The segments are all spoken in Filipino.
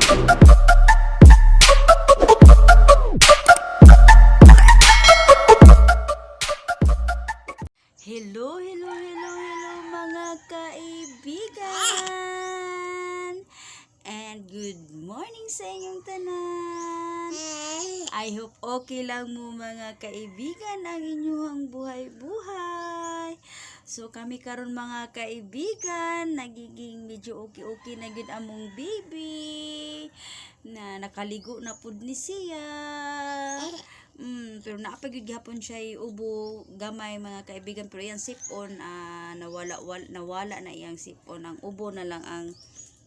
Hello, hello, hello, hello mga kaibigan! And good morning sa inyong tanan! I hope okay lang mo mga kaibigan ang inyong buhay-buhay. So kami karon mga kaibigan, nagiging medyo okay na gid among baby na nakaligo na pud ni siya. Pero naapagid gihapon siya ubo gamay mga kaibigan, pero yan sipon nawala na iyang sipon, ang ubo na lang ang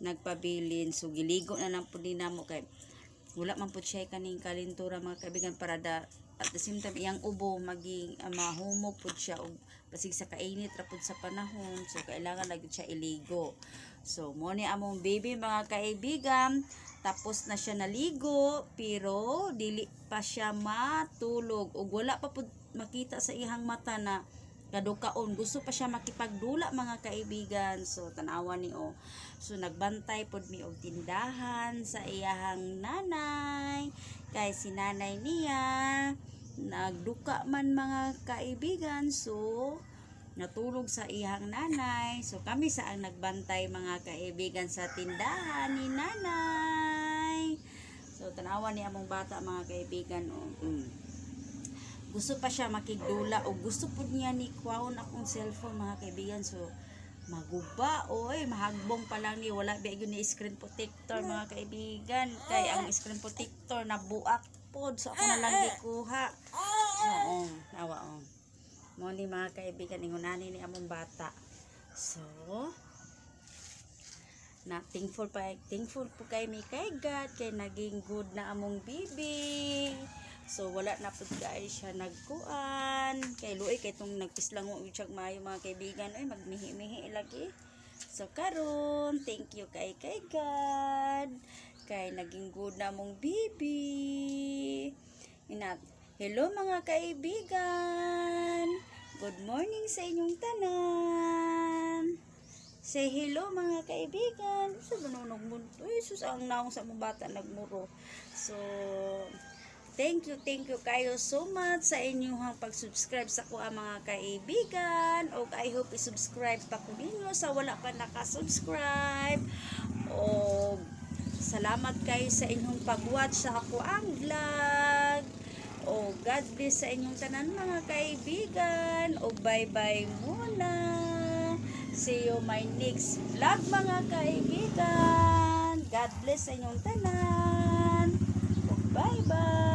nagpabilin. So giligo na lang pud namo kay wala man pud siya kaning kalintura mga kaibigan, para at the same time iyang ubo maging mahumog pud siya og basig sa kainit ra pud sa panahon, so kailangan lagi siya iligo. So mo ni among baby mga kaibigan, tapos na siya naligo pero dili pa siya matulog ug wala pa pud makita sa iyang mata na kadukaon, gusto pa siya makipagdula mga kaibigan. So tanawa ni so nagbantay pod mi og tindahan sa iyang nanay, kay si nanay niya nagduka man mga kaibigan, so natulog sa iyang nanay. So kami sa ang nagbantay mga kaibigan sa tindahan ni nanay. So tanawa ni among bata mga kaibigan, gusto pa siya makigdula o gusto pud niya ni kuwaon akong cellphone mga kaibigan. So maguba mahagbong pa lang ni, wala ba gyud ni screen protector mga kaibigan, kay ang screen protector nabuak pod, so ako na lang gikuha. So nawa mo ni mga kaibigan, ingunani ni among bata. So na thankful po kay mi kay God kay naging good na among bibi. So wala na pud kay siya nagkuan, kay luoy kay tong nagpislango udyag maayo mga kaibigan, magmihi-mihi lagi. So karon thank you kay God kay naging good na among bibi. Hello mga kaibigan, good morning sa inyong tanan. Say hello mga kaibigan. Sa banunog mo, sus ang naong sa mong bata nagmuro. So thank you kayo so much sa inyong pag-subscribe sa ko mga kaibigan. O I hope i-subscribe pa ko ninyo sa wala pa nakasubscribe. O salamat kayo sa inyong pag-watch sa ako ang vlog. O God bless sa inyong tanan mga kaibigan. O bye-bye muna. See you my next vlog mga kaibigan. God bless sa inyong tanan. O bye-bye.